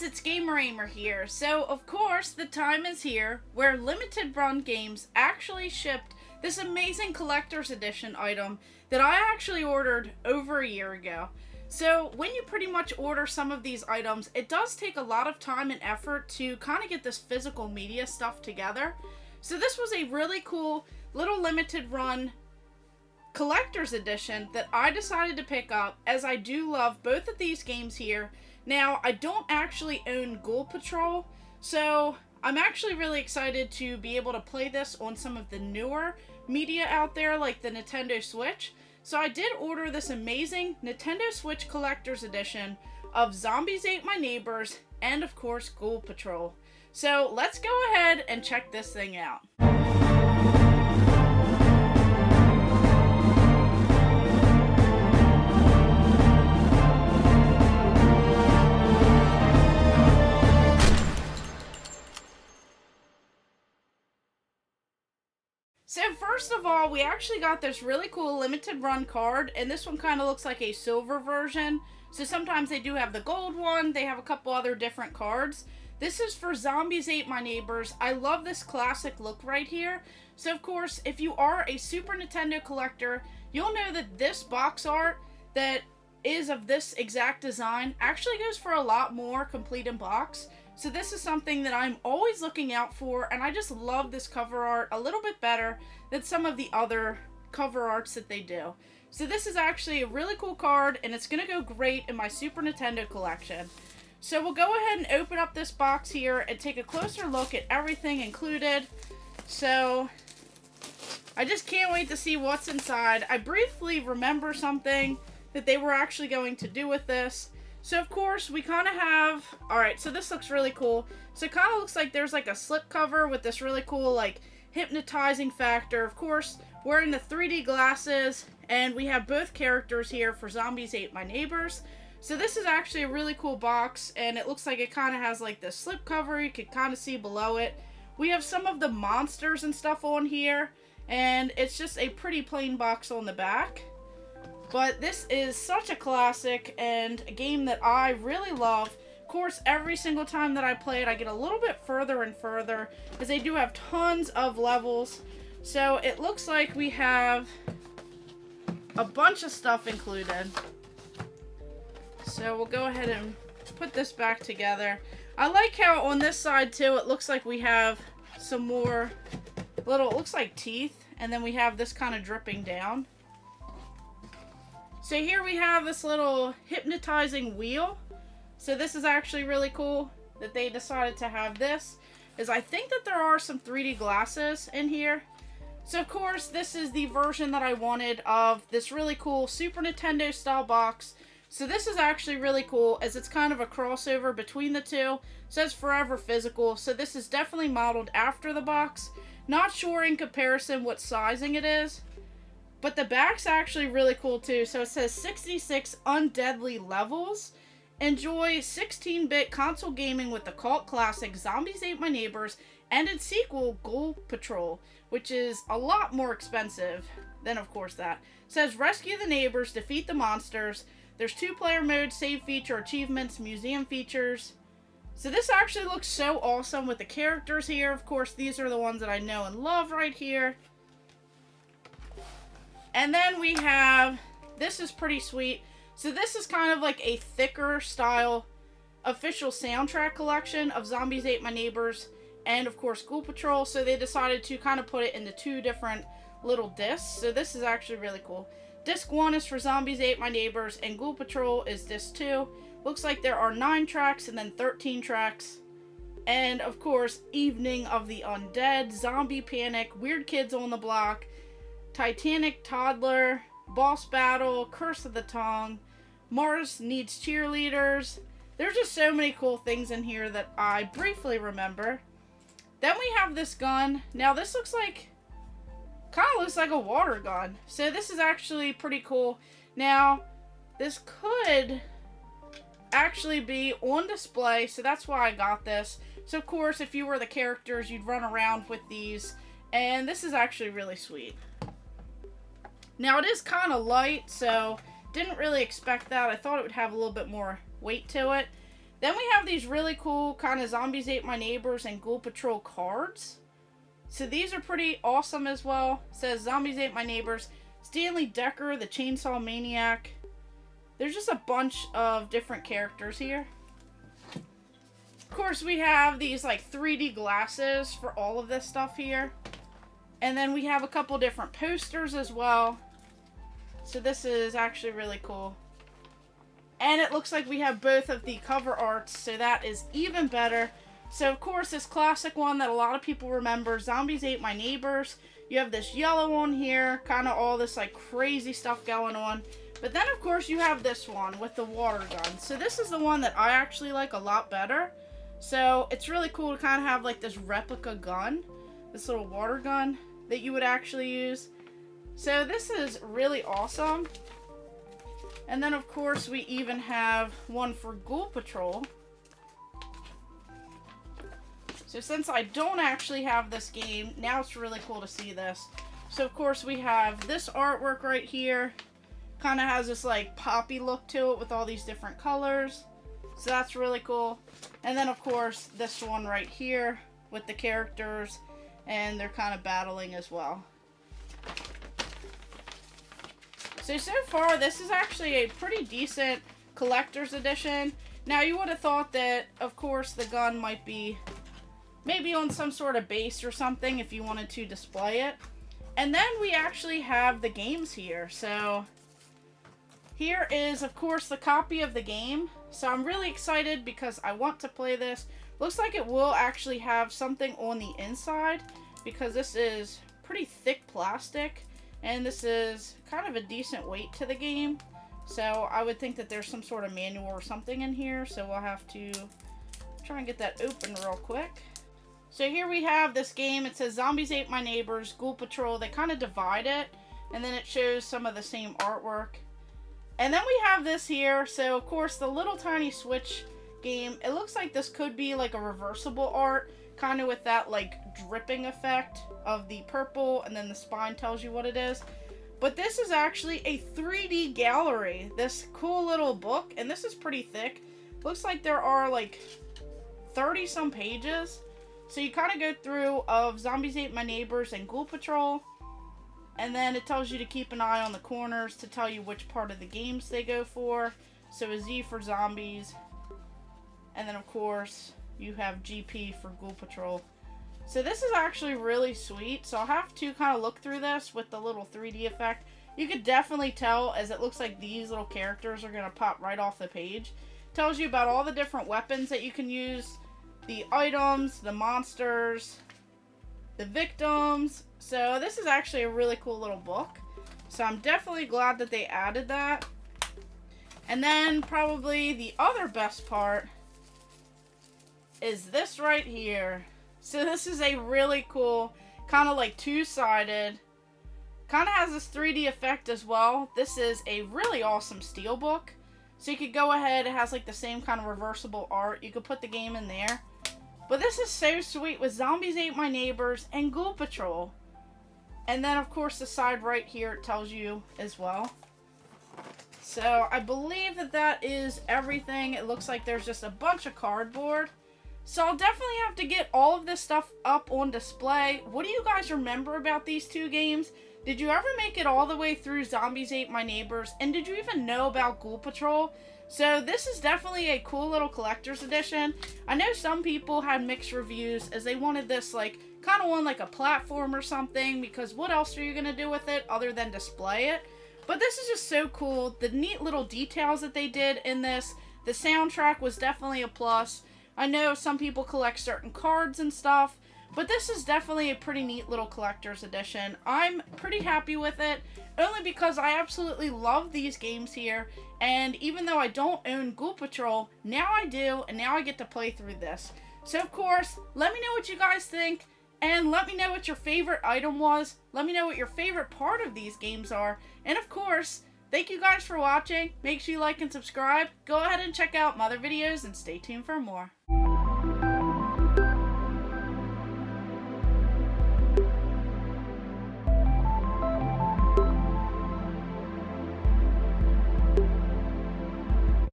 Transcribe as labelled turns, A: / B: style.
A: it's Gamer Ahmer here. So, of course, the time is here where Limited Run Games actually shipped this amazing collector's edition item that I actually ordered over a year ago. So, when you pretty much order some of these items, it does take a lot of time and effort to kind of get this physical media stuff together. So, this was a really cool little limited run collector's edition that I decided to pick up, as I do love both of these games here. Now, I don't actually own Ghoul Patrol, so I'm actually really excited to be able to play this on some of the newer media out there, like the Nintendo Switch. So I did order this amazing Nintendo Switch Collector's Edition of Zombies Ate My Neighbors and, of course, Ghoul Patrol. So let's go ahead and check this thing out. So first of all, we actually got this really cool limited run card, and this one kind of looks like a silver version. So sometimes they do have the gold one, they have a couple other different cards. This is for Zombies Ate My Neighbors. I love this classic look right here. So of course, if you are a Super Nintendo collector, you'll know that this box art that is of this exact design actually goes for a lot more complete in box. So this is something that I'm always looking out for, and I just love this cover art a little bit better than some of the other cover arts that they do. So this is actually a really cool card, and it's going to go great in my Super Nintendo collection. So we'll go ahead and open up this box here and take a closer look at everything included. So I just can't wait to see what's inside. I briefly remember something that they were actually going to do with this. So of course we kind of have, alright, so this looks really cool. So it kind of looks like there's like a slip cover with this really cool like hypnotizing factor. Of course, wearing the 3D glasses, and we have both characters here for Zombies Ate My Neighbors. So this is actually a really cool box, and it looks like it kind of has like this slip cover. You can kind of see below it. We have some of the monsters and stuff on here, and it's just a pretty plain box on the back. But this is such a classic and a game that I really love. Of course, every single time that I play it, I get a little bit further and further, as they do have tons of levels. So it looks like we have a bunch of stuff included. So we'll go ahead and put this back together. I like how on this side too, it looks like we have some more little, it looks like teeth, and then we have this kind of dripping down. So here we have this little hypnotizing wheel. So this is actually really cool that they decided to have this, as I think that there are some 3D glasses in here. So of course, this is the version that I wanted of this really cool Super Nintendo style box. So this is actually really cool, as it's kind of a crossover between the two. It says Forever Physical, so this is definitely modeled after the box. Not sure in comparison what sizing it is, but the back's actually really cool too. So it says 66 undeadly levels. Enjoy 16-bit console gaming with the cult classic Zombies Ate My Neighbors and its sequel Ghoul Patrol, which is a lot more expensive than, of course, that. It says rescue the neighbors, defeat the monsters. There's 2-player mode, save feature, achievements, museum features. So this actually looks so awesome with the characters here. Of course, these are the ones that I know and love right here. And then we have, this is pretty sweet. So this is kind of like a thicker style official soundtrack collection of Zombies Ate My Neighbors and, of course, Ghoul Patrol. So they decided to kind of put it into 2 different little discs. So this is actually really cool. Disc 1 is for Zombies Ate My Neighbors, and Ghoul Patrol is disc 2. Looks like there are 9 tracks and then 13 tracks. And, of course, Evening of the Undead, Zombie Panic, Weird Kids on the Block, Titanic Toddler, Boss Battle, Curse of the Tongue, Mars Needs Cheerleaders. There's just so many cool things in here that I briefly remember. Then we have this gun. Now this looks like, kind of looks like a water gun. So this is actually pretty cool. Now, this could actually be on display, so that's why I got this. So of course, if you were the characters, you'd run around with these. And this is actually really sweet. Now it is kind of light, so didn't really expect that. I thought it would have a little bit more weight to it. Then we have these really cool kind of Zombies Ate My Neighbors and Ghoul Patrol cards. So these are pretty awesome as well. It says Zombies Ate My Neighbors, Stanley Decker, the Chainsaw Maniac. There's just a bunch of different characters here. Of course, we have these like 3D glasses for all of this stuff here. And then we have a couple different posters as well. So this is actually really cool. And it looks like we have both of the cover arts, so that is even better. So of course, this classic one that a lot of people remember, Zombies Ate My Neighbors. You have this yellow one here, kind of all this like crazy stuff going on. But then of course you have this one with the water gun. So this is the one that I actually like a lot better. So it's really cool to kind of have like this replica gun, this little water gun that you would actually use. So this is really awesome. And then of course we even have one for Ghoul Patrol. So since I don't actually have this game, now it's really cool to see this. So of course we have this artwork right here. Kind of has this like poppy look to it with all these different colors. So that's really cool. And then of course this one right here with the characters, and they're kind of battling as well. So far this is actually a pretty decent collector's edition. Now you would have thought that of course the gun might be maybe on some sort of base or something if you wanted to display it. And then we actually have the games here. So here is of course the copy of the game. So I'm really excited because I want to play this. Looks like it will actually have something on the inside because this is pretty thick plastic. And this is kind of a decent weight to the game. So I would think that there's some sort of manual or something in here. So we'll have to try and get that open real quick. So here we have this game. It says Zombies Ate My Neighbors, Ghoul Patrol. They kind of divide it. And then it shows some of the same artwork. And then we have this here. So of course the little tiny Switch game. It looks like this could be like a reversible art. Kind of with that like dripping effect of the purple, and then the spine tells you what it is. But this is actually a 3D gallery, this cool little book, and this is pretty thick. Looks like there are like 30 some pages. So you kind of go through of Zombies Ate My Neighbors and Ghoul Patrol, and then it tells you to keep an eye on the corners to tell you which part of the games they go for. So a Z for zombies, and then of course you have GP for Ghoul Patrol. So this is actually really sweet. So I'll have to kind of look through this with the little 3D effect. You could definitely tell as it looks like these little characters are going to pop right off the page. Tells you about all the different weapons that you can use, the items, the monsters, the victims. So this is actually a really cool little book. So I'm definitely glad that they added that. And then probably the other best part is this right here. So this is a really cool, kind of like two-sided, kind of has this 3D effect as well. This is a really awesome steelbook. So you could go ahead, it has like the same kind of reversible art. You could put the game in there. But this is so sweet with Zombies Ate My Neighbors and Ghoul Patrol. And then of course the side right here it tells you as well. So I believe that that is everything. It looks like there's just a bunch of cardboard. So I'll definitely have to get all of this stuff up on display. What do you guys remember about these two games? Did you ever make it all the way through Zombies Ate My Neighbors? And did you even know about Ghoul Patrol? So this is definitely a cool little collector's edition. I know some people had mixed reviews as they wanted this like kind of on like a platform or something, because what else are you going to do with it other than display it? But this is just so cool. The neat little details that they did in this. The soundtrack was definitely a plus. I know some people collect certain cards and stuff, but this is definitely a pretty neat little collector's edition. I'm pretty happy with it, only because I absolutely love these games here, and even though I don't own Ghoul Patrol, now I do, and now I get to play through this. So of course, let me know what you guys think, and let me know what your favorite item was. Let me know what your favorite part of these games are, and of course, thank you guys for watching. Make sure you like and subscribe. Go ahead and check out my other videos and stay tuned for more.